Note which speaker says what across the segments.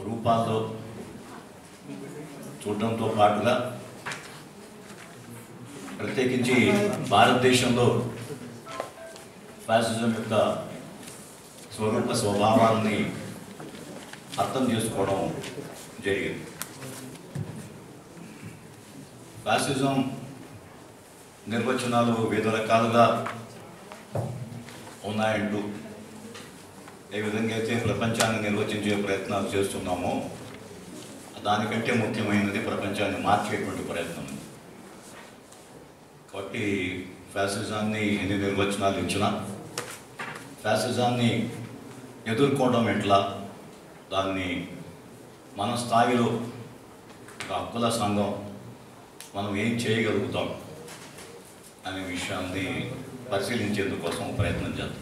Speaker 1: రూపాల్లో చూడడంతో పాటుగా ప్రత్యేకించి భారతదేశంలో ఫ్యాసిజం యొక్క స్వరూప స్వభావాన్ని అర్థం చేసుకోవడం జరిగింది. ఫ్యాసిజం నిర్వచనాలు వివిధ రకాలుగా ఉన్నాయంటూ ఏ విధంగా అయితే ప్రపంచాన్ని నిర్వచించే ప్రయత్నాలు చేస్తున్నామో దానికంటే ముఖ్యమైనది ప్రపంచాన్ని మార్చేటువంటి ప్రయత్నం. కాబట్టి ఫ్యాసిజాన్ని ఎన్ని నిర్వచనాలు ఇచ్చినా ఫ్యాసిజాన్ని ఎదుర్కోవడం ఎట్లా, దాన్ని మన స్థాయిలో ఒక హక్కుల సంఘం మనం ఏం చేయగలుగుతాం అనే విషయాన్ని పరిశీలించేందుకోసం ప్రయత్నం చేద్దాం.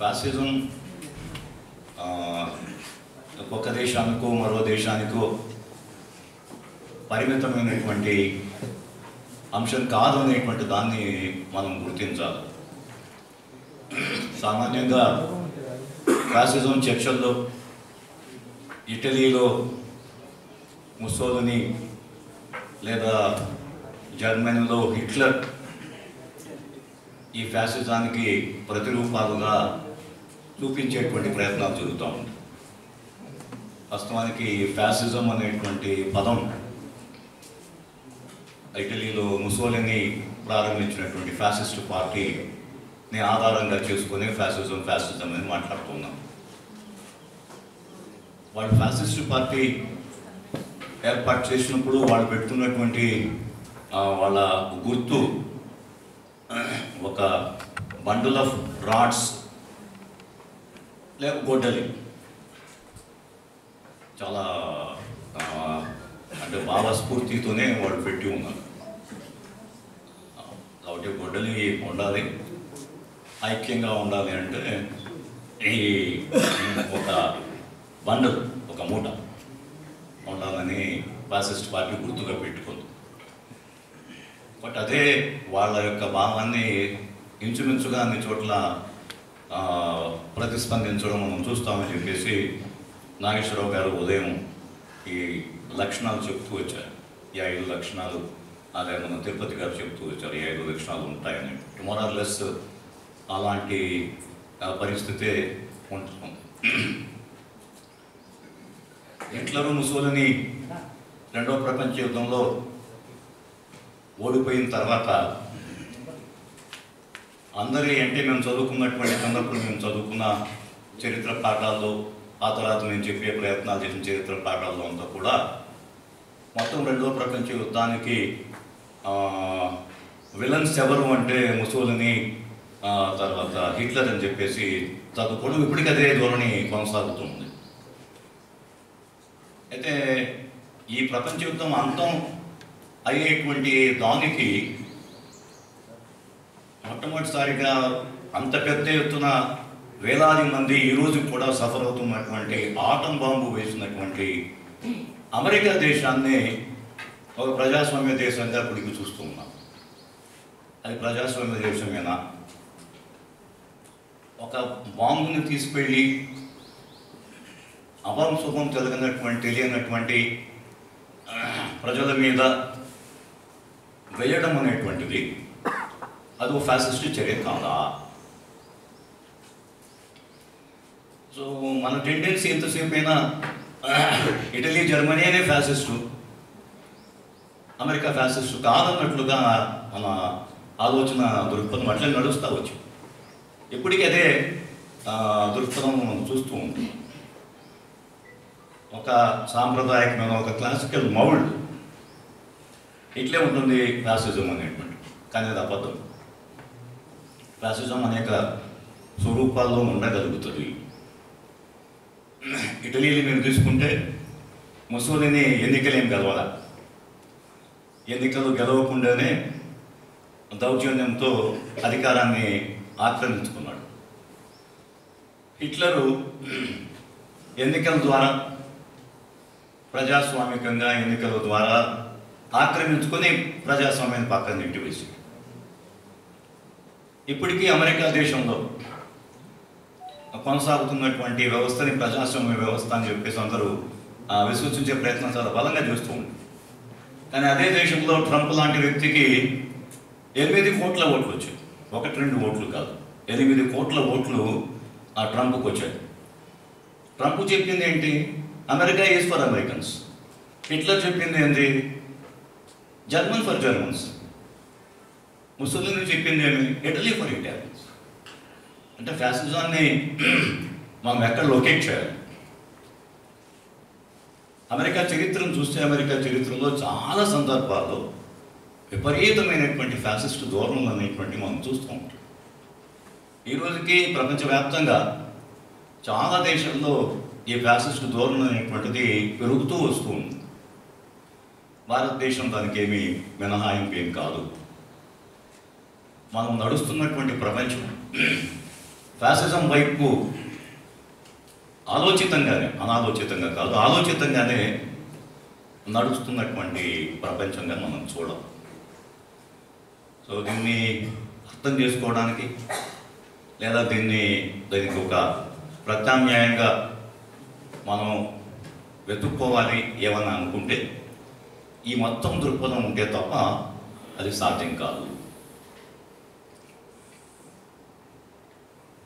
Speaker 1: ఫ్యాసిజం ఒక దేశానికో మరో దేశానికో పరిమితమైనటువంటి అంశం కాదు అనేటువంటి దాన్ని మనం గుర్తించాలి. సామాన్యంగా ఫ్యాసిజం చర్చల్లో ఇటలీలో ముస్సోలిని లేదా జర్మనీలో హిట్లర్ ఈ ఫ్యాసిజానికి ప్రతిరూపాలుగా చూపించేటువంటి ప్రయత్నాలు జరుగుతూ ఉంటాయి. వాస్తవానికి ఫ్యాసిజం అనేటువంటి పదం ఇటలీలో ముస్సోలిని ప్రారంభించినటువంటి ఫ్యాసిస్ట్ పార్టీని ఆధారంగా చేసుకుని ఫ్యాసిజం అని మాట్లాడుతున్నాం. వాళ్ళు ఫ్యాసిస్ట్ పార్టీ ఏర్పాటు చేసినప్పుడు వాళ్ళు పెడుతున్నటువంటి వాళ్ళ గుర్తు ఒక బండిల్ ఆఫ్ రాడ్స్ లేక గొడ్డలి. చాలా అంటే భావస్ఫూర్తితోనే వాళ్ళు పెట్టి ఉన్నారు. కాబట్టి గొడ్డలి ఉండాలి, ఐక్యంగా ఉండాలి అంటే ఈ ఒక బండల్, ఒక మూట ఉండాలని ఫ్యాసిస్ట్ పార్టీ గుర్తుగా పెట్టుకుంది. బట్ అదే వాళ్ళ యొక్క భావాన్ని ఇంచుమించుగా అన్ని చోట్ల ప్రతిస్పందించడం మనం చూస్తామని చెప్పేసి నాగేశ్వరరావు గారు ఉదయం ఈ లక్షణాలు చెప్తూ వచ్చారు. ఈ 5 లక్షణాలు, అదే మన తిరుపతి గారు చెప్తూ వచ్చారు ఈ 5 లక్షణాలు ఉంటాయని. మోరార్లెస్ అలాంటి పరిస్థితే ఉంటుంది. హిట్లర్ ముస్సోలిని రెండవ ప్రపంచ యుద్ధంలో ఓడిపోయిన తర్వాత అందరి అంటే మేము చదువుకున్నటువంటి సందర్భంలో మేము చదువుకున్న చరిత్ర పాఠాల్లో, ఆ తర్వాత మేము చెప్పే ప్రయత్నాలు చేసిన చరిత్ర పాఠాల్లో అంతా కూడా మొత్తం రెండవ ప్రపంచ యుద్ధానికి విలన్స్ ఎవరు అంటే ముస్సోలిని, తర్వాత హిట్లర్ అని చెప్పేసి చదువుకోవడం ఇప్పటికీ అదే ధోరణి కొనసాగుతుంది. అయితే ఈ ప్రపంచ యుద్ధం అంతం అయ్యేటువంటి దానికి మొట్టమొదటిసారిగా అంత పెద్ద ఎత్తున వేలాది మంది ఈరోజు కూడా సఫర్ అవుతున్నటువంటి ఆటం బాంబు వేసినటువంటి అమెరికా దేశాన్ని ఒక ప్రజాస్వామ్య దేశంగా ఇప్పటికి చూస్తూ ఉన్నాం. అది ప్రజాస్వామ్య దేశమేనా? ఒక బాంబుని తీసుకెళ్ళి అభం శుభం తెలియనటువంటి ప్రజల మీద వేయడం అనేటువంటిది అది ఒక ఫ్యాసిస్ట్ చర్య కాదా? సో మన టెండెన్సీ ఎంతసేపు అయినా ఇటలీ, జర్మనీ అనే ఫ్యాసిస్టు, అమెరికా ఫ్యాసిస్టు కాదన్నట్లుగా మన ఆలోచన దృక్పథం అట్లా నడుస్తూ వచ్చి ఇప్పటికీ అదే దృక్పథం మనం చూస్తూ ఉంటాం. ఒక సాంప్రదాయకమైన ఒక క్లాసికల్ మౌల్డ్ ఇట్లే ఉంటుంది ఫ్యాసిజం అనేటువంటి. కానీ అది అబద్ధం. ఫ్యాసిజం అనేక స్వరూపాల్లో ఉండగలుగుతుంది. ఇటలీని మీరు తీసుకుంటే ముస్సోలిని ఎన్నికలేం గెలవాల, ఎన్నికలు గెలవకుండానే దౌర్జన్యంతో అధికారాన్ని ఆక్రమించుకున్నాడు. హిట్లరు ఎన్నికల ద్వారా, ప్రజాస్వామికంగా ఎన్నికల ద్వారా ఆక్రమించుకొని ప్రజాస్వామ్యాన్ని పక్కన నెట్టివేసి ఇప్పటికీ అమెరికా దేశంలో కొనసాగుతున్నటువంటి వ్యవస్థని ప్రజాస్వామ్య వ్యవస్థ అని చెప్పేసి అందరూ విశ్వసించే ప్రయత్నం చాలా బలంగా చేస్తూ ఉంటారు. కానీ అదే దేశంలో ట్రంప్ లాంటి వ్యక్తికి 8 కోట్ల ఓట్లు వచ్చాయి. 1-2 ఓట్లు కాదు, 8 కోట్ల ఓట్లు ఆ ట్రంప్కి వచ్చాయి. ట్రంప్ చెప్పింది ఏంటి? America is for Americans. Hitler చెప్పింది ఏంటి? German for Germans. ముసలిని చెప్పింది ఏమి? Italy for Italians. అంటే ఫ్యాసిజాన్ని మనం ఎక్కడ లొకేట్ చేయాలి? అమెరికా చరిత్రను చూస్తే అమెరికా చరిత్రలో చాలా సందర్భాల్లో విపరీతమైనటువంటి ఫ్యాసిస్ట్ ధోరణులు అనేటువంటి మనం చూస్తూ ఉంటాం. ఈ రోజుకి ప్రపంచవ్యాప్తంగా చాలా దేశాల్లో ఈ ఫ్యాసిస్ట్ ధోరణి అనేటువంటిది పెరుగుతూ వస్తూ ఉంది. భారతదేశం దానికి ఏమీ మినహాయింపు ఏం కాదు. మనం నడుస్తున్నటువంటి ప్రపంచం ఫ్యాసిజం వైపు ఆలోచితంగానే, అనాలోచితంగా కాదు, ఆలోచితంగానే నడుస్తున్నటువంటి ప్రపంచంగా మనం చూడాలి. సో దీన్ని అర్థం చేసుకోవడానికి లేదా దానికి ఒక ప్రత్యామ్నాయంగా మనం వెతుక్కోవాలి ఏమన్నా అనుకుంటే ఈ మొత్తం దృక్పథం ఉంటే తప్ప అది సాధ్యం కాదు.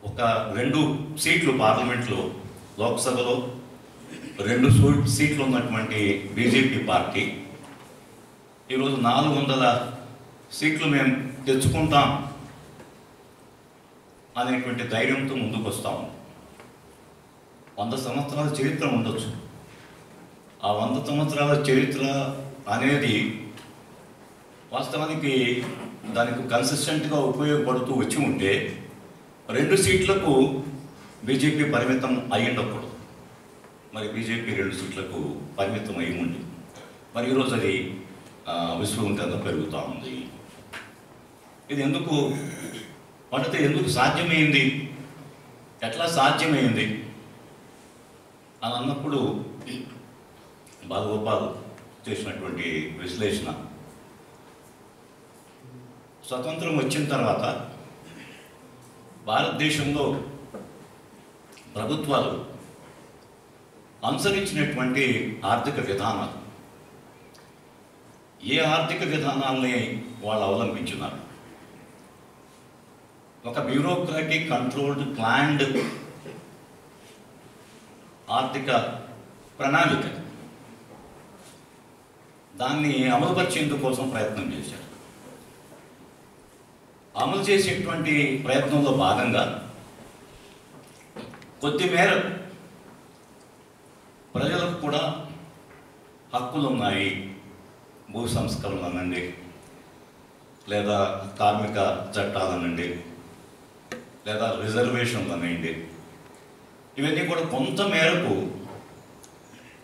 Speaker 1: ఒక 2 సీట్లు పార్లమెంట్లో, లోక్సభలో 2 సీట్లు ఉన్నటువంటి బీజేపీ పార్టీ ఈరోజు 400 సీట్లు మేము తెచ్చుకుంటాం అనేటువంటి ధైర్యంతో ముందుకు వస్తాము. 100 సంవత్సరాల చరిత్ర ఉండొచ్చు. ఆ 100 సంవత్సరాల చరిత్ర అనేది వాస్తవానికి దానికి కన్సిస్టెంట్గా ఉపయోగపడుతూ వచ్చి ఉంటే 2 సీట్లకు బీజేపీ పరిమితం అయ్యిండకూడదు. మరి బీజేపీ 2 సీట్లకు పరిమితం అయి ఉంది. మరి ఈరోజు అది విశ్వవ్యాప్తంగా పెరుగుతూ ఉంది. ఇది ఎందుకు సాధ్యమైంది, ఎట్లా సాధ్యమైంది అని అన్నప్పుడు బాలగోపాల్ చేసినటువంటి విశ్లేషణ, స్వతంత్రం వచ్చిన తర్వాత భారతదేశంలో ప్రభుత్వాలు అనుసరించినటువంటి ఆర్థిక విధానాలు, ఏ ఆర్థిక విధానాలని వాళ్ళు అవలంబించున్నారు? ఒక బ్యూరోక్రాటిక్ కంట్రోల్డ్ ప్లాన్డ్ ఆర్థిక ప్రణాళిక, దాన్ని అమలుపరిచేందుకు కోసం ప్రయత్నం చేశారు. అమలు చేసేటువంటి ప్రయత్నంలో భాగంగా కొద్దిమేర ప్రజలకు కూడా హక్కులు ఉన్నాయి. భూ సంస్కరణలు అనండి, లేదా కార్మిక చట్టాలనండి, లేదా రిజర్వేషన్లు అనండి, ఇవన్నీ కూడా కొంత మేరకు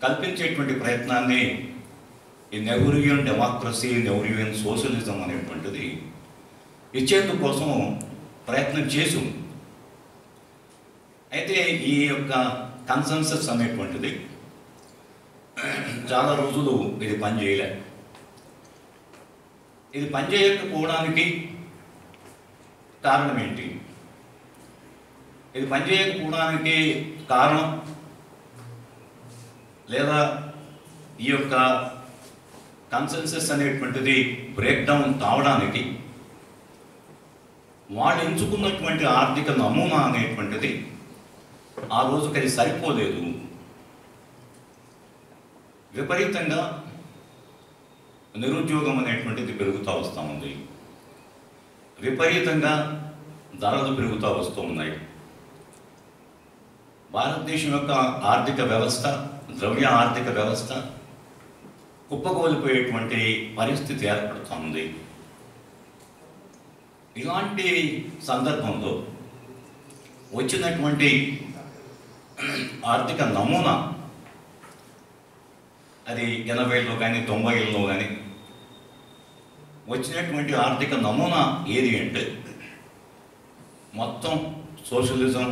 Speaker 1: కల్పించేటువంటి ప్రయత్నాన్ని ఈ నెహ్రూయియన్ డెమోక్రసీ, నెహ్రూయియన్ సోషలిజం అనేటువంటిది ఇచ్చేందుకు కోసం ప్రయత్నం చేసి ఉంది. అయితే ఈ యొక్క కన్సెన్సస్ అనేటువంటిది చాలా రోజులు ఇది పనిచేయలే. ఇది పనిచేయకపోవడానికి కారణం ఏంటి? ఇది పనిచేయకపోవడానికి కారణం లేదా ఈ యొక్క కన్సెన్సస్ అనేటువంటిది బ్రేక్ డౌన్ కావడానికి వాళ్ళు ఎంచుకున్నటువంటి ఆర్థిక నమూనా అనేటువంటిది ఆ రోజుకి అది సరిపోలేదు. విపరీతంగా నిరుద్యోగం అనేటువంటిది పెరుగుతూ వస్తూ ఉంది. విపరీతంగా ధరలు పెరుగుతూ వస్తూ ఉన్నాయి. భారతదేశం యొక్క ఆర్థిక వ్యవస్థ, ద్రవ్య ఆర్థిక వ్యవస్థ కుప్పకూలిపోయేటువంటి పరిస్థితి ఏర్పడుతూ ఉంది. ఇలాంటి సందర్భంలో వచ్చినటువంటి ఆర్థిక నమూనా, అది 80లో కానీ 90లో కానీ వచ్చినటువంటి ఆర్థిక నమూనా ఏది అంటే మొత్తం సోషలిజం,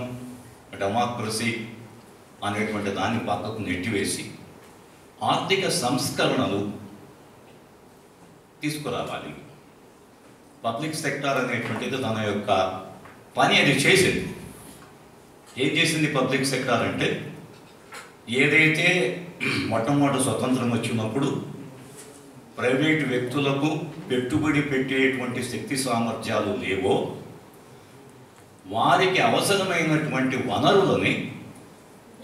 Speaker 1: డెమోక్రసీ అనేటువంటి దాన్ని పక్కకు నెట్టివేసి ఆర్థిక సంస్కరణలు తీసుకురావాలి. పబ్లిక్ సెక్టార్ అనేటువంటిది తన యొక్క పని అది చేసింది. ఏం చేసింది పబ్లిక్ సెక్టార్ అంటే, ఏదైతే మొట్టమొదటి స్వతంత్రం వచ్చినప్పుడు ప్రైవేటు వ్యక్తులకు పెట్టుబడి పెట్టేటువంటి శక్తి సామర్థ్యాలు లేవో వారికి అవసరమైనటువంటి వనరులని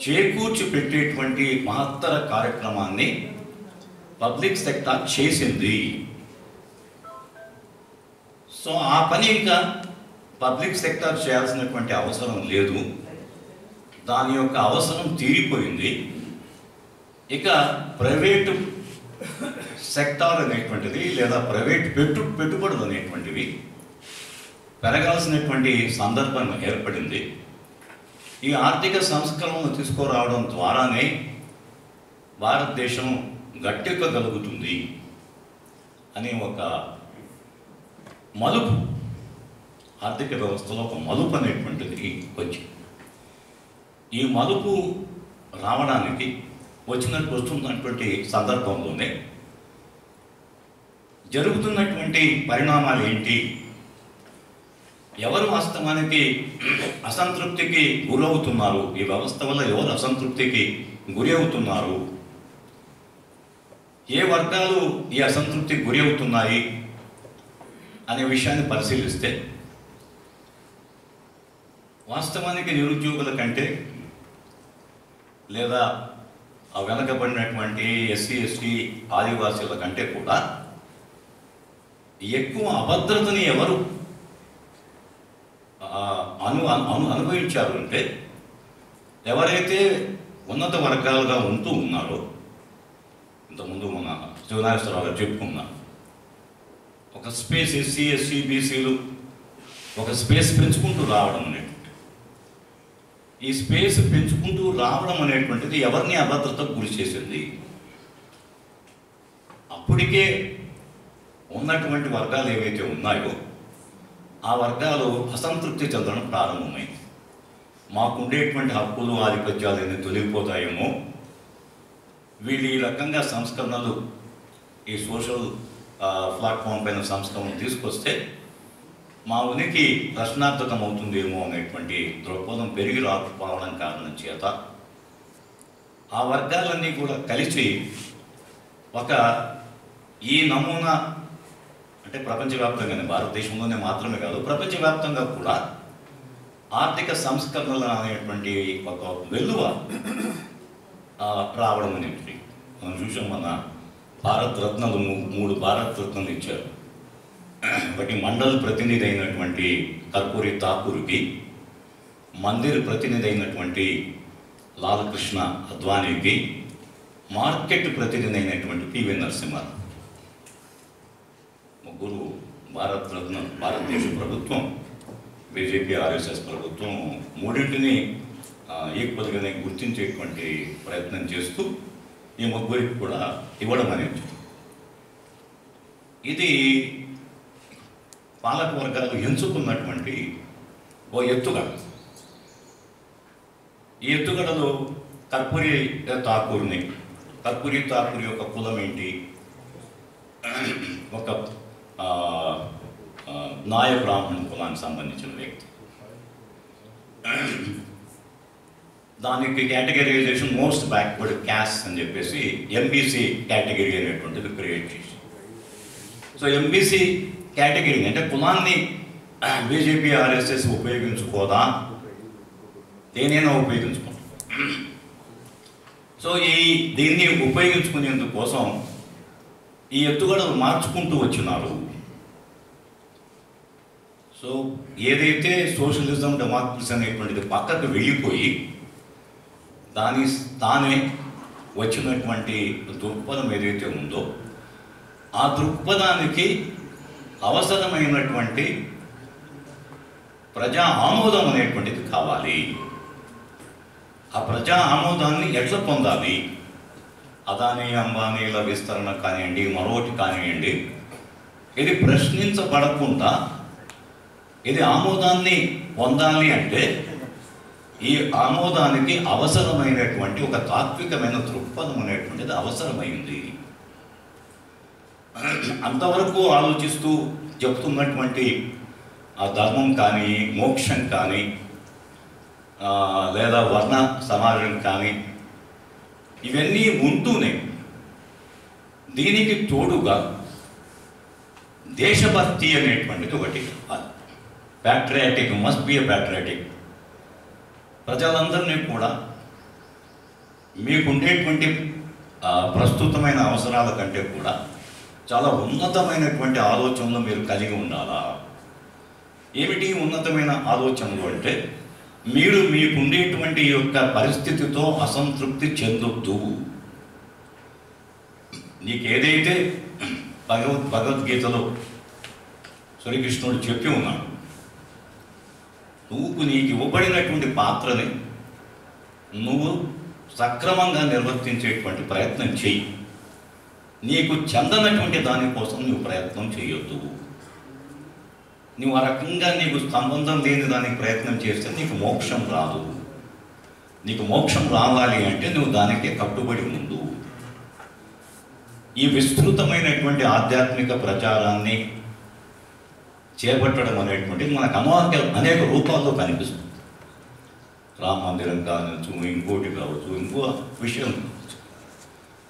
Speaker 1: చేకూర్చి పెట్టేటువంటి మహత్తర కార్యక్రమాన్ని పబ్లిక్ సెక్టార్ చేసింది. సో ఆ పని ఇంకా పబ్లిక్ సెక్టార్ చేయాల్సినటువంటి అవసరం లేదు, దాని యొక్క అవసరం తీరిపోయింది. ఇక ప్రైవేటు సెక్టార్ అనేటువంటిది లేదా ప్రైవేట్ పెట్టుబడులు అనేటువంటివి పెరగాల్సినటువంటి సందర్భం ఏర్పడింది. ఈ ఆర్థిక సంస్కరణను తీసుకురావడం ద్వారానే భారతదేశం గట్టెక్కగలుగుతుంది అనే ఒక మలుపు, ఆర్థిక వ్యవస్థలో ఒక మలుపు అనేటువంటిది వచ్చింది. ఈ మలుపు రావడానికి వస్తున్నటువంటి సందర్భంలోనే జరుగుతున్నటువంటి పరిణామాలు ఏంటి, ఎవరు వాస్తవానికి అసంతృప్తికి గురవుతున్నారు, ఈ వ్యవస్థ వల్ల ఎవరు అసంతృప్తికి గురి అవుతున్నారు, ఏ వర్గాలు ఈ అసంతృప్తికి గురి అవుతున్నాయి అనే విషయాన్ని పరిశీలిస్తే వాస్తవానికి నిరుద్యోగుల కంటే లేదా ఆ వెనకబడినటువంటి ఎస్సీ ఎస్టీ ఆదివాసీల కంటే కూడా ఎక్కువ అభద్రతని ఎవరు అనుభవించారు అంటే ఎవరైతే ఉన్నత వర్గాలుగా ఉంటూ ఉన్నారో, ఇంతకుముందు మన శివనాగేశ్వరరావు గారు చెప్పుకున్నారు, ఒక స్పేస్ ఎస్సీ ఎస్సీ బీసీలు ఒక స్పేస్ పెంచుకుంటూ రావడం అనేటువంటి, ఈ స్పేస్ పెంచుకుంటూ రావడం అనేటువంటిది ఎవరిని అభద్రతకు గురి చేసింది. అప్పటికే ఉన్నటువంటి వర్గాలు ఏవైతే ఉన్నాయో ఆ వర్గాలు అసంతృప్తి చెందడం ప్రారంభమైంది. మాకుండేటువంటి హక్కులు ఆధిపత్యాలు ఎన్ని తొలగిపోతాయేమో, వీళ్ళు ఈ రకంగా సంస్కరణలు ఈ సోషల్ ప్లాట్ఫామ్ పైన సంస్కరణలు తీసుకొస్తే మా ఉనికి ప్రశ్నార్థకం అవుతుందేమో అనేటువంటి దృక్పథం పెరిగి రాకపోవడం కారణం చేత ఆ వర్గాలన్నీ కూడా కలిసి ఒక ఈ నమూనా అంటే ప్రపంచవ్యాప్తంగానే, భారతదేశంలోనే మాత్రమే కాదు ప్రపంచవ్యాప్తంగా కూడా ఆర్థిక సంస్కరణలు అనేటువంటి ఒక వెల్లువ రావడం అనేది మనం చూసాం. మన భారత రత్నాలు 3 భారత రత్నాలు ఇచ్చారు. ఒకటి మండల్ ప్రతినిధి అయినటువంటి కర్పూరి ఠాకూర్కి, మందిర్ ప్రతినిధి అయినటువంటి లాలకృష్ణ అద్వానీకి, మార్కెట్ ప్రతినిధి అయినటువంటి పివి నరసింహ. ముగ్గురు భారత రత్న భారతదేశ ప్రభుత్వం, బీజేపీ ఆర్ఎస్ఎస్ ప్రభుత్వం మూడింటిని ఈక్వల్గానే గుర్తించేటువంటి ప్రయత్నం చేస్తూ ఈ ముగ్గురికి కూడా ఇవ్వడం అనేది ఇది పాలక వర్గాలు ఎంచుకున్నటువంటి ఓ ఎత్తుగడ. ఈ ఎత్తుగడలో కర్పూరి ఠాకూర్ యొక్క కులం ఏంటి, ఒక నాయ బ్రాహ్మణ కులానికి సంబంధించిన వ్యక్తి. దానికి కేటగిరైజేషన్ మోస్ట్ బ్యాక్వర్డ్ క్యాస్ట్ అని చెప్పేసి ఎంబీసీ కేటగిరీ అనేటువంటిది క్రియేట్ చేసి, సో ఎంబీసీ కేటగిరీ అంటే కులాన్ని బీజేపీ ఆర్ఎస్ఎస్ ఉపయోగించుకోదా, దేనైనా ఉపయోగించుకుంటాం. సో దీన్ని ఉపయోగించుకునేందుకోసం ఈ ఎత్తుగడలు మార్చుకుంటూ వచ్చినారు. సో ఏదైతే సోషలిజం డెమోక్రసీ అనేటువంటిది పక్కకు వెళ్ళిపోయి తానే వచ్చినటువంటి దృక్పథం ఏదైతే ఉందో ఆ దృక్పథానికి అవసరమైనటువంటి ప్రజా ఆమోదం అనేటువంటిది కావాలి. ఆ ప్రజా ఆమోదాన్ని ఎట్లా పొందాలి, అదానీ అంబానీల విస్తరణ కానివ్వండి, మరొకటి కానివ్వండి, ఇది ప్రశ్నించబడకుండా ఇది ఆమోదాన్ని పొందాలి అంటే ఈ ఆమోదానికి అవసరమైనటువంటి ఒక తాత్వికమైన దృక్పథం అనేటువంటిది అవసరమైంది. అంతవరకు ఆలోచిస్తూ చెప్తున్నటువంటి ఆ ధర్మం కానీ, మోక్షం కానీ, లేదా వర్ణ సమాజం కానీ ఇవన్నీ ఉంటూనే దీనికి తోడుగా దేశభక్తి అనేటువంటిది ఒకటి. Patriotic, must be a patriotic. ప్రజలందరినీ కూడా మీకుండేటువంటి ప్రస్తుతమైన అవసరాల కంటే కూడా చాలా ఉన్నతమైనటువంటి ఆలోచనలు మీరు కలిగి ఉండాలా. ఏమిటి ఉన్నతమైన ఆలోచనలు అంటే, మీరు మీకుండేటువంటి యొక్క పరిస్థితితో అసంతృప్తి చెందొద్దు. నీకేదైతే భగవద్గీతలో శ్రీకృష్ణుడు చెప్పి ఉన్నాడు, నీకు ఇవ్వబడినటువంటి పాత్రని నువ్వు సక్రమంగా నిర్వర్తించేటువంటి ప్రయత్నం చెయ్యి. నీకు చెందనటువంటి దానికోసం నువ్వు ప్రయత్నం చేయొద్దు. నువ్వు ఆ రకంగా నీకు సంబంధం లేని దానికి ప్రయత్నం చేస్తే నీకు మోక్షం రాదు. నీకు మోక్షం రావాలి అంటే నువ్వు దానికి కట్టుబడి ఉండు. ఈ విస్తృతమైనటువంటి ఆధ్యాత్మిక ప్రచారాన్ని చేపట్టడం అనేటువంటిది మనకు అనేక రూపాల్లో కనిపిస్తుంది. రామ మందిరం కావచ్చు, ఇంకోటి కావచ్చు, ఇంకో విషయం కావచ్చు.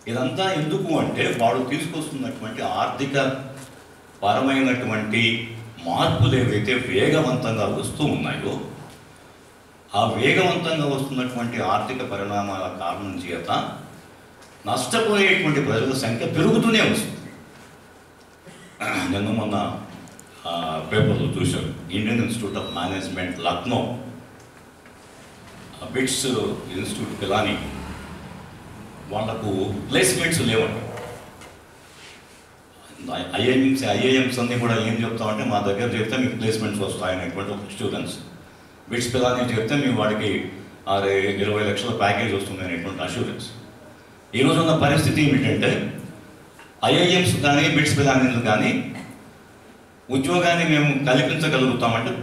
Speaker 1: ఇదంతా ఎందుకు అంటే వాడు తీసుకొస్తున్నటువంటి ఆర్థిక పరమైనటువంటి మార్పులు ఏవైతే వేగవంతంగా వస్తూ ఉన్నాయో, ఆ వేగవంతంగా వస్తున్నటువంటి ఆర్థిక పరిణామాల కారణం చేత నష్టపోయేటువంటి ప్రజల సంఖ్య పెరుగుతూనే వస్తుంది. నిన్న మొన్న పేపర్లో చూశాను, Indian institute of management Lucknow, bits institute Pilani, వాళ్లకు ప్లేస్మెంట్స్ లేవండి. ఐఐఎంస్ అన్నీ కూడా ఏం చెప్తామంటే, మా దగ్గర చెప్తే మీకు ప్లేస్మెంట్స్ వస్తాయనేటువంటి స్టూడెంట్స్. బిట్స్ పిలాని చెప్తే మీ వాడికి 20 లక్షల ప్యాకేజ్ వస్తుంది అనేటువంటి అష్యూరెన్స్. ఈరోజు ఉన్న పరిస్థితి ఏమిటంటే, ఐఐఎంస్ కానీ బిట్స్ పిలానీలు కానీ ఉద్యోగాన్ని మేము కల్పించగలుగుతామంటే,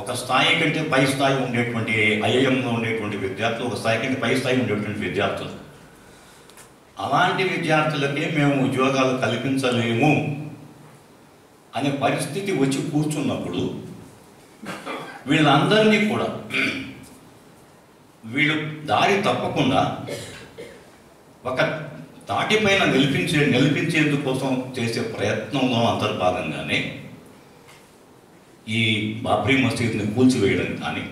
Speaker 1: ఒక స్థాయి కంటే పై స్థాయి ఉండేటువంటి ఐఐఎంలో ఉండేటువంటి విద్యార్థులు, ఒక స్థాయి కంటే పై స్థాయి ఉండేటువంటి విద్యార్థులు, అలాంటి విద్యార్థులకే మేము ఉద్యోగాలు కల్పించలేము అనే పరిస్థితి వచ్చి కూర్చున్నప్పుడు, వీళ్ళందరినీ కూడా వీళ్ళు దారి తప్పకుండా ఒక తాటిపైన నిలిపించేందుకోసం చేసే ప్రయత్నంలో అంతర్భాగంగానే ఈ బాబ్రీ మసీద్ని కూల్చివేయడం కానీ,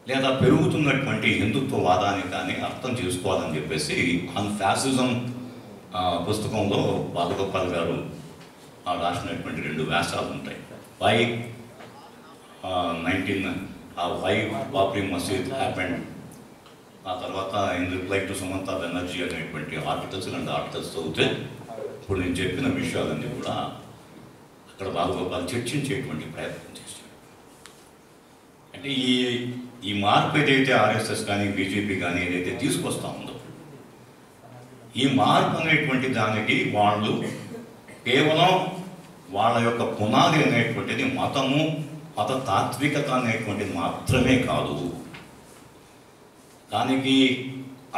Speaker 1: లేదా పెరుగుతున్నటువంటి హిందుత్వవాదాన్ని కానీ అర్థం చేసుకోవాలని చెప్పేసి ఆన్ ఫ్యాసిజం పుస్తకంలో బాలగోపాల్ గారు రాసినటువంటి 2 వ్యాసాలు ఉంటాయి. వై బాబ్రీ మసీద్ హ్యాపెండ్, ఆ తర్వాత ఇన్ రిప్లై టు సుమంతా బెనర్జీ అనేటువంటి ఆర్టికల్స్ చదివితే ఇప్పుడు నేను చెప్పిన విషయాలన్నీ కూడా అక్కడ బాలగోపాల్ చర్చించేటువంటి ప్రయత్నం చేశారు. అంటే ఈ మార్పు ఏదైతే ఆర్ఎస్ఎస్ కానీ బీజేపీ కానీ ఏదైతే తీసుకొస్తా ఉందో, ఈ మార్పు అనేటువంటి దానికి వాళ్ళు కేవలం వాళ్ళ యొక్క పునాది అనేటువంటిది మత తాత్వికత అనేటువంటిది మాత్రమే కాదు. దానికి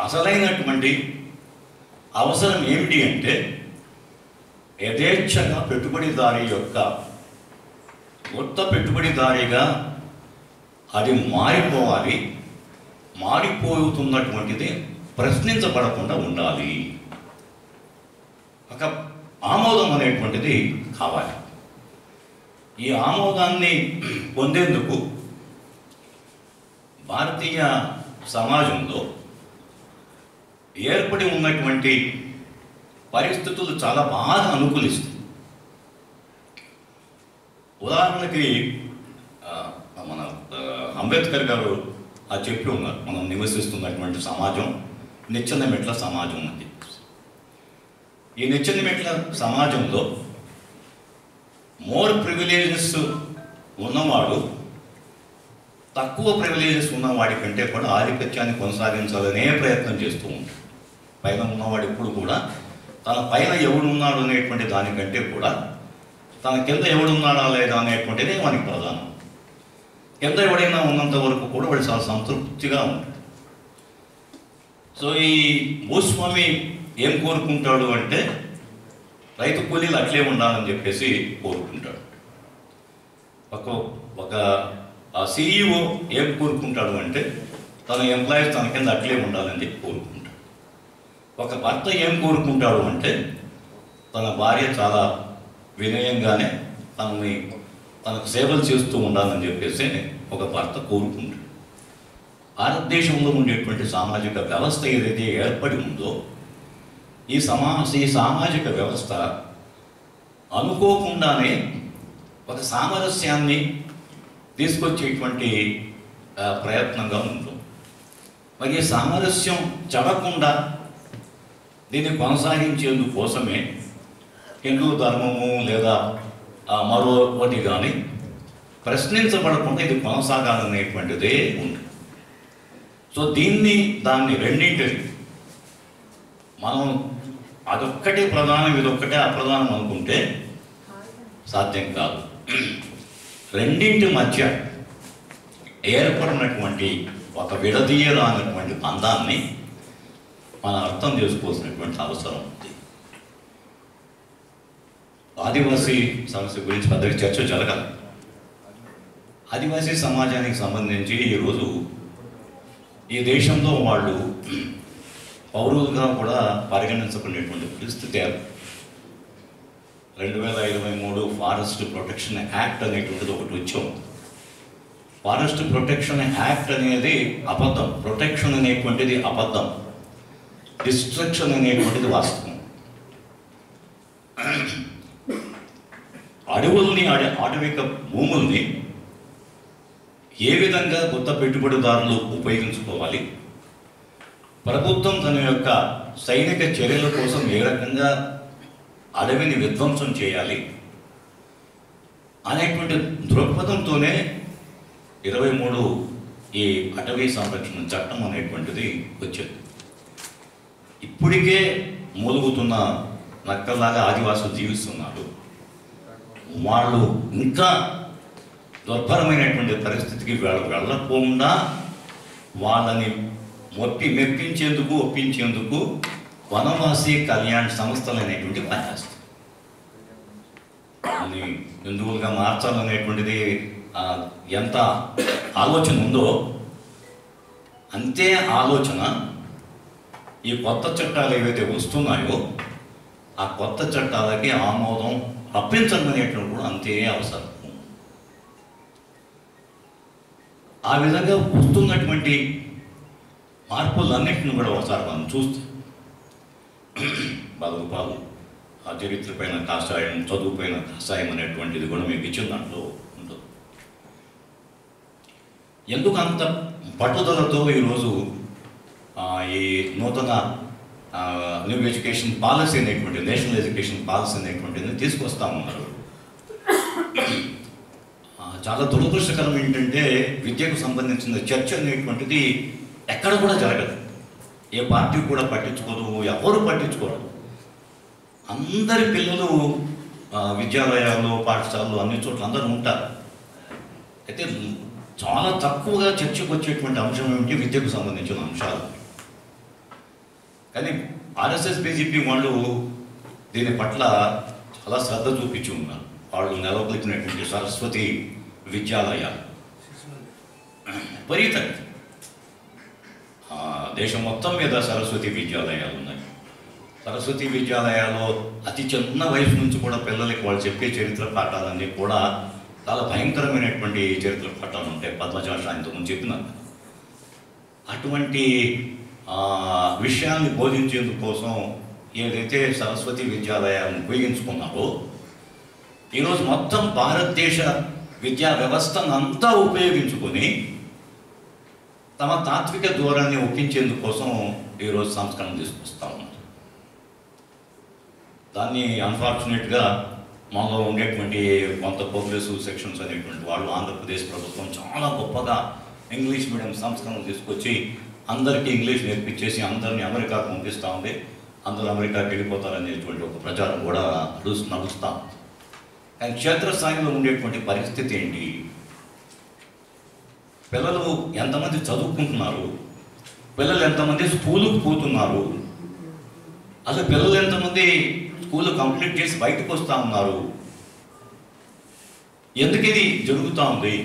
Speaker 1: అసలైనటువంటి అవసరం ఏమిటి అంటే, యథేచ్ఛగా పెట్టుబడిదారి యొక్క కొత్త పెట్టుబడిదారిగా అది మారిపోవాలి. మారిపోతున్నటువంటిది ప్రశ్నించబడకుండా ఉండాలి. ఒక ఆమోదం అనేటువంటిది కావాలి. ఈ ఆమోదాన్ని పొందేందుకు భారతీయ సమాజంలో ఏర్పడి ఉన్నటువంటి పరిస్థితులు చాలా బాగా అనుకూలిస్తాయి. ఉదాహరణకి మన అంబేద్కర్ గారు చెప్పి ఉన్నారు, మనం నివసిస్తున్నటువంటి సమాజం నిచ్చెన మెట్ల సమాజం అని. ఈ నిచ్చెన మెట్ల సమాజంలో మోర్ ప్రివిలేజెస్ ఉన్నవాడు తక్కువ ప్రివిలేజెస్ ఉన్నవాడి కంటే కూడా ఆధిపత్యాన్ని కొనసాగించాలనే ప్రయత్నం చేస్తూ ఉంటాడు. పైన ఉన్నవాడు ఎప్పుడు కూడా తన పైన ఎవడున్నాడు అనేటువంటి దానికంటే కూడా తన కింద ఎవడున్నాడా లేదా అనేటువంటిది మనకి ప్రధానం. కింద ఎవడైనా ఉన్నంత వరకు కూడా వాడు చాలా సంతృప్తిగా ఉంటాడు. సో ఈ భూస్వామి ఏం కోరుకుంటాడు అంటే, రైతు కూలీలు అట్లే ఉండాలని చెప్పేసి కోరుకుంటాడు. ఒక ఆ CEO ఏం కోరుకుంటాడు అంటే తన ఎంప్లాయీస్ తన కింద అట్లే ఉండాలని చెప్పి కోరుకుంటాడు. ఒక భర్త ఏం కోరుకుంటాడు అంటే తన భార్య చాలా వినయంగానే తనకు సేవలు చేస్తూ ఉండాలని చెప్పేసి ఒక భర్త కోరుకుంటాడు. భారతదేశంలో ఉండేటువంటి సామాజిక వ్యవస్థ ఏదైతే ఏర్పడి ఉందో ఈ సామాజిక వ్యవస్థ అనుకోకుండానే ఒక సామరస్యాన్ని తీసుకొచ్చేటువంటి ప్రయత్నంగా ఉంటుంది. మరి ఈ సామరస్యం చెడకుండా దీన్ని కొనసాగించేందుకు కోసమే హిందూ ధర్మము లేదా మరొకటి కానీ ప్రశ్నించబడకుండా ఇది కొనసాగాలనేటువంటిదే ఉంది. సో దాన్ని రెండింటిని మనం అదొక్కటే ప్రధానం ఇదొక్కటే అప్రధానం అనుకుంటే సాధ్యం కాదు. రెండింటి మధ్య ఏర్పడినటువంటి ఒక విడదీయరానటువంటి బంధాన్ని మనం అర్థం చేసుకోవాల్సినటువంటి అవసరం ఉంది. ఆదివాసీ సమస్య గురించి పెద్దగా చర్చ జరగాలి. ఆదివాసీ సమాజానికి సంబంధించి ఈరోజు ఈ దేశంలో వాళ్ళు పౌరులుగా కూడా పరిగణించబడినటువంటి పరిస్థితి 2023 ఫారెస్ట్ ప్రొటెక్షన్ యాక్ట్ అనేటువంటిది ఒకటి వచ్చాం. ఫారెస్ట్ ప్రొటెక్షన్ యాక్ట్ అనేది అబద్ధం, ప్రొటెక్షన్ అనేటువంటిది అబద్ధం, డిస్ట్రక్షన్ అనేటువంటిది వాస్తవం. అడవుల్ని అటవిక భూముల్ని ఏ విధంగా కొత్త పెట్టుబడిదారులు ఉపయోగించుకోవాలి, ప్రభుత్వం తన యొక్క సైనిక చర్యల కోసం ఏ రకంగా అడవిని విధ్వంసం చేయాలి అనేటువంటి దృక్పథంతోనే 23 ఈ అటవీ సంరక్షణ చట్టం అనేటువంటిది వచ్చింది. ఇప్పటికే మూలుగుతున్న నక్కల్లాగా ఆదివాసులు జీవిస్తున్నారు. వాళ్ళు ఇంకా దుర్భరమైనటువంటి పరిస్థితికి వెళ్ళకుండా వాళ్ళని ఒప్పించేందుకు వనవాసి కళ్యాణ్ సంస్థలు అనేటువంటి పనిచేస్తాయి. హిందువులుగా మార్చాలనేటువంటిది ఎంత ఆలోచన ఉందో అంతే ఆలోచన ఈ కొత్త చట్టాలు ఏవైతే వస్తున్నాయో ఆ కొత్త చట్టాలకి ఆమోదం రప్పించడం అనేటువంటి కూడా అంతే అవసరం. ఆ విధంగా వస్తున్నటువంటి మార్పులన్నింటిని కూడా ఒకసారి మనం చూస్తే బతుకుపాలు ఆ చరిత్ర పైన కాషాయం, చదువు పైన కాషాయం అనేటువంటిది కూడా మీకు ఇచ్చిన దాంట్లో ఉంటుంది. ఎందుకు అంత పట్టుదలతో ఈరోజు ఈ నూతన న్యూ ఎడ్యుకేషన్ పాలసీ అనేటువంటి నేషనల్ ఎడ్యుకేషన్ పాలసీ అనేటువంటిది తీసుకొస్తామన్నారు. చాలా దురదృష్టకరం ఏంటంటే విద్యకు సంబంధించిన చర్చ అనేటువంటిది ఎక్కడ కూడా జరగదు. ఏ పార్టీ కూడా పట్టించుకోదు, ఎవరు పట్టించుకోరు. అందరి పిల్లలు విద్యాలయాలు, పాఠశాలలు అన్ని చోట్ల అందరూ ఉంటారు. అయితే చాలా తక్కువగా చర్చకు వచ్చేటువంటి అంశం ఏమిటి? విద్యకు సంబంధించిన అంశాలు. కానీ RSS BJP వాళ్ళు దీని పట్ల చాలా శ్రద్ధ చూపించి ఉన్నారు. వాళ్ళు నెలకొల్పినటువంటి సరస్వతి విద్యాలయాలు విపరీతంగా దేశం మొత్తం మీద సరస్వతి విద్యాలయాలు ఉన్నాయి. సరస్వతి విద్యాలయాల్లో అతి చిన్న వయసు నుంచి కూడా పిల్లలకి వాళ్ళు చెప్పే చరిత్ర పాఠాలన్నీ కూడా చాలా భయంకరమైనటువంటి చరిత్ర పాఠాలు ఉంటాయి. పద్మజాష ఇంతకుముందు చెప్పినాను. అటువంటి విషయాన్ని బోధించేందుకు కోసం ఏదైతే సరస్వతి విద్యాలయాలను ఉపయోగించుకున్నారో ఈరోజు మొత్తం భారతదేశ విద్యా వ్యవస్థను అంతా ఉపయోగించుకొని తమ తాత్విక ధోరణిని ఒప్పించేందుకు కోసం ఈరోజు సంస్కరణ తీసుకొస్తా ఉన్నారు. దాన్ని అన్ఫార్చునేట్గా మనలో ఉండేటువంటి కొంత ప్రోగ్రెసివ్ సెక్షన్స్ అనేటువంటి వాళ్ళు ఆంధ్రప్రదేశ్ ప్రభుత్వం చాలా గొప్పగా ఇంగ్లీష్ మీడియం సంస్కరణ తీసుకొచ్చి అందరికీ ఇంగ్లీష్ నేర్పించేసి అందరినీ అమెరికాకు పంపిస్తూ ఉంది. అందరూ అమెరికాకి వెళ్ళిపోతారనేటువంటి ఒక ప్రచారం కూడా నడుస్తాం. కానీ క్షేత్రస్థాయిలో ఉండేటువంటి పరిస్థితి ఏంటి? పిల్లలు ఎంతమంది చదువుకుంటున్నారు? పిల్లలు ఎంతమంది స్కూలుకు పోతున్నారు? అసలు పిల్లలు ఎంతమంది స్కూల్ కంప్లీట్ చేసి బయటకు వస్తూ ఉన్నారు? ఎందుకు ఇది జరుగుతూ ఉంది?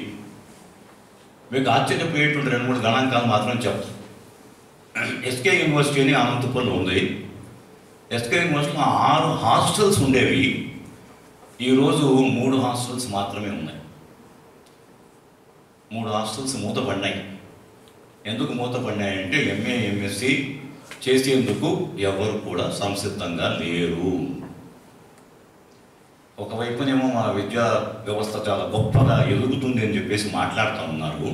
Speaker 1: మీకు ఆశ్చర్యపోయేటువంటి 2-3 గణాంకాలు మాత్రం చెప్తాను. ఎస్కే యూనివర్సిటీ అని అనంతపురంలో ఉంది. ఎస్కే యూనివర్సిటీలో 6 హాస్టల్స్ ఉండేవి. ఈరోజు 3 హాస్టల్స్ మాత్రమే ఉన్నాయి. 3 హాస్టల్స్ మూతపడినాయి. ఎందుకు మూతపడినాయంటే ఎంఏ ఎంఎస్సి చేసేందుకు ఎవరు కూడా సంసిద్ధంగా లేరు. ఒకవైపునేమో మా విద్యా వ్యవస్థ చాలా గొప్పగా ఎదుగుతుంది అని చెప్పేసి మాట్లాడుతూ ఉన్నారు.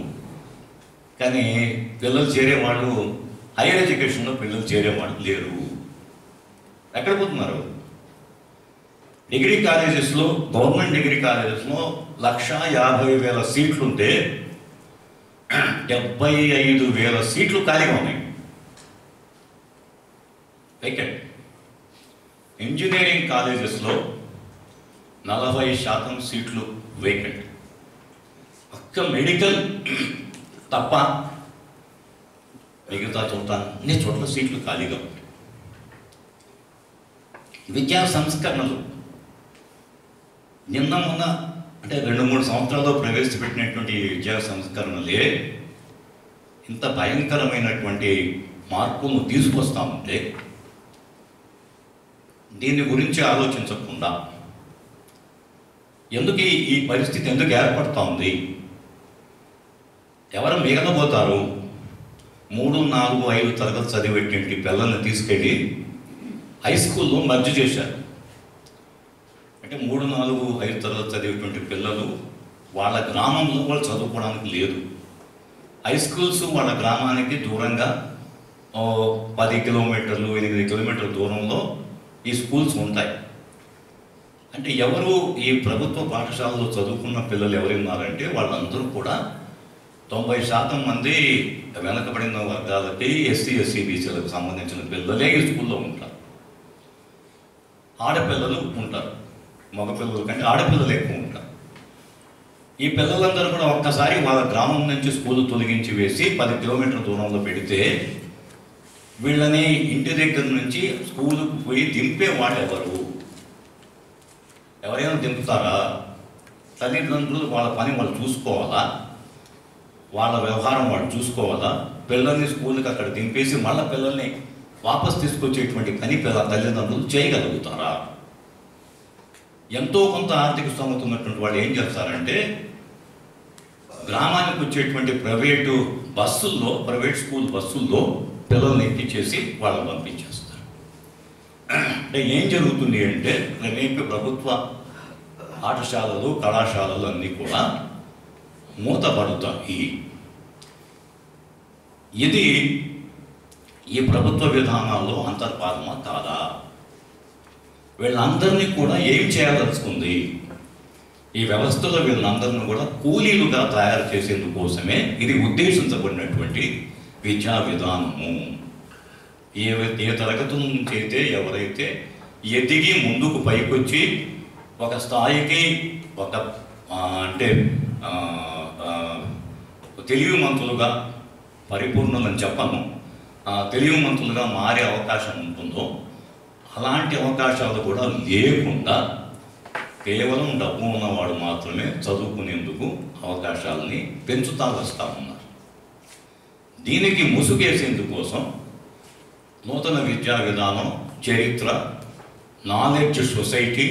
Speaker 1: కానీ పిల్లలు చేరేవాళ్ళు, హైయర్ ఎడ్యుకేషన్లో పిల్లలు చేరేవాళ్ళు లేరు. ఎక్కడ పోతున్నారు? డిగ్రీ కాలేజెస్లో, గవర్నమెంట్ డిగ్రీ కాలేజెస్లో 1,50,000 సీట్లుంటే 75,000 సీట్లు ఖాళీగా ఉన్నాయి, వేకెంట్. ఇంజనీరింగ్ కాలేజెస్లో 40% సీట్లు వేకెంట్. ఒక్క మెడికల్ తప్ప మిగతా చోట అన్ని చోట్ల సీట్లు ఖాళీగా ఉంటాయి. విద్యా సంస్కరణలు నిన్న మొన్న అంటే 2-3 సంవత్సరాల్లో ప్రవేశపెట్టినటువంటి విద్యా సంస్కరణలే ఇంత భయంకరమైనటువంటి మార్పును తీసుకొస్తా ఉంటే దీని గురించి ఆలోచించకుండా ఎందుకు ఈ పరిస్థితి ఎందుకు ఏర్పడుతూ ఉంది? ఎవరు మిగలబోతారు? 3, 4, 5 తరగతి చదివేటువంటి పిల్లల్ని తీసుకెళ్ళి హై స్కూల్లో మర్జ్ చేశారు. అంటే 3, 4, 5 తరగతి చదివేటువంటి పిల్లలు వాళ్ళ గ్రామంలో వాళ్ళు చదువుకోవడానికి లేదు. హై స్కూల్స్ వాళ్ళ గ్రామానికి దూరంగా 10 కిలోమీటర్లు 8 కిలోమీటర్ల దూరంలో ఈ స్కూల్స్ ఉంటాయి. అంటే ఎవరు ఈ ప్రభుత్వ పాఠశాలలో చదువుకున్న పిల్లలు ఎవరు ఉన్నారంటే వాళ్ళందరూ కూడా 90% మంది వెనకబడిన వర్గాలకి, ఎస్సీ ఎస్సీ బీసీలకు సంబంధించిన పిల్లలే ఈ స్కూల్లో ఉంటారు. ఆడపిల్లలు ఉంటారు, మగపిల్లల కంటే ఆడపిల్లలు ఎక్కువ ఉంటారు. ఈ పిల్లలందరూ కూడా ఒక్కసారి వాళ్ళ గ్రామం నుంచి స్కూల్ తొలగించి వేసి 10 కిలోమీటర్ల దూరంలో పెడితే వీళ్ళని ఇంటి దగ్గర నుంచి స్కూలుకు పోయి దింపేవాళ్ళు ఎవరు? ఎవరైనా దింపుతారా? తల్లిదండ్రులు వాళ్ళ పని వాళ్ళు చూసుకోవాలా, వాళ్ళ వ్యవహారం వాళ్ళు చూసుకోవాలా? పిల్లల్ని స్కూల్కి అక్కడ దింపేసి మళ్ళీ పిల్లల్ని వాపస్ తీసుకొచ్చేటువంటి పని తల్లిదండ్రులు చేయగలుగుతారా? ఎంతో కొంత ఆర్థిక స్తోమత ఉన్నటువంటి వాళ్ళు ఏం చేస్తారంటే గ్రామానికి వచ్చేటువంటి ప్రైవేటు బస్సుల్లో, ప్రైవేట్ స్కూల్ బస్సుల్లో పిల్లల్ని ఎక్కించేసి వాళ్ళని పంపించేస్తారు. అంటే ఏం జరుగుతుంది అంటే రేపు ప్రభుత్వ పాఠశాలలు, కళాశాలలు అన్నీ కూడా మూతపడుతాయి. ఇది ఈ ప్రభుత్వ విధానాల్లో అంతర్భాగమా కాదా? వీళ్ళందరినీ కూడా ఏం చేయదలుచుకుంది? ఈ వ్యవస్థలో వీళ్ళందరినీ కూడా కూలీలుగా తయారు చేసేందుకోసమే ఇది ఉద్దేశించబడినటువంటి విద్యా విధానము. ఏ తరగతి నుంచి అయితే ఎవరైతే ఎదిగి ముందుకు పైకొచ్చి ఒక స్థాయికి ఒక అంటే తెలివిమంతులుగా, పరిపూర్ణులని చెప్పను, తెలివిమంతులుగా మారే అవకాశం ఉంటుందో అలాంటి అవకాశాలు కూడా లేకుండా కేవలం డబ్బు ఉన్నవాడు మాత్రమే చదువుకునేందుకు అవకాశాలని పెంచుతా వస్తూ ఉన్నారు. దీనికి ముసుగేసేందుకోసం నూతన విద్యా విధానం, చరిత్ర, knowledge society,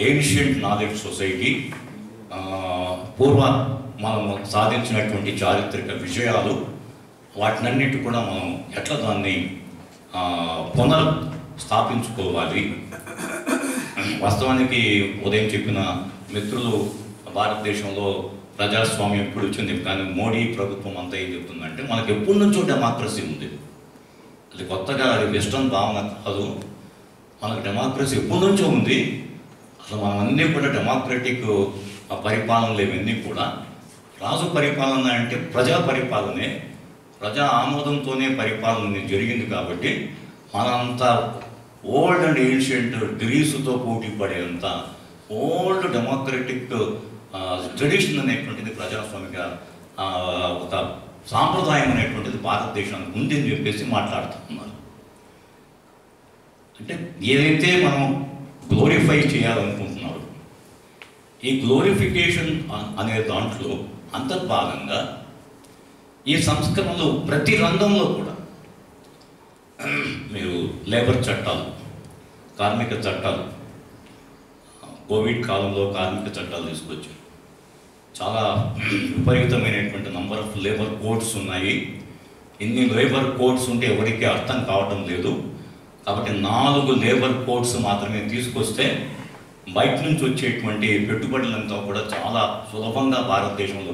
Speaker 1: ancient knowledge society, పూర్వ మనము సాధించినటువంటి చారిత్రక విషయాలు, వాటినన్నిటి కూడా మనం ఎట్లా దాన్ని పునర్స్థాపించుకోవాలి. వాస్తవానికి ఉదయం చెప్పిన మిత్రులు భారతదేశంలో ప్రజాస్వామ్యం ఎప్పుడు వచ్చింది, కానీ మోడీ ప్రభుత్వం అంతా ఏం చెప్తుందంటే మనకు ఎప్పటి నుంచో డెమోక్రసీ ఉంది. అది కొత్తగా, అది వెస్టర్న్ భావన కాదు. మనకు డెమోక్రసీ ఎప్పటి నుంచో ఉంది. అసలు మనం అన్నీ కూడా డెమోక్రటిక్ పరిపాలనలు ఇవన్నీ కూడా రాజు పరిపాలన అంటే ప్రజా పరిపాలనే, ప్రజా ఆమోదంతోనే పరిపాలన జరిగింది. కాబట్టి మనంత ఓల్డ్ అండ్ ఏన్షియంట్ గ్రీసుతో పోటీ పడేంత ఓల్డ్ డెమోక్రటిక్ ట్రెడిషన్ అనేటువంటిది, ప్రజాస్వామిక ఒక సాంప్రదాయం అనేటువంటిది భారతదేశానికి ఉంది అని చెప్పేసి మాట్లాడుతున్నారు. అంటే ఏదైతే మనం గ్లోరిఫై చేయాలనుకుంటున్నారో ఈ గ్లోరిఫికేషన్ అనే దాంట్లో అంతర్భాగంగా ఈ సంస్కరణలు ప్రతి రంగంలో కూడా మీరు లేబర్ చట్టాలు, కార్మిక చట్టాలు, కోవిడ్ కాలంలో కార్మిక చట్టాలు తీసుకొచ్చారు. చాలా విపరీతమైనటువంటి నంబర్ ఆఫ్ లేబర్ కోడ్స్ ఉన్నాయి. ఇన్ని లేబర్ కోడ్స్ ఉంటే ఎవరికి అర్థం కావటం లేదు. కాబట్టి 4 లేబర్ కోడ్స్ మాత్రమే తీసుకొస్తే బయట నుంచి వచ్చేటువంటి పెట్టుబడులంతా కూడా చాలా సులభంగా భారతదేశంలో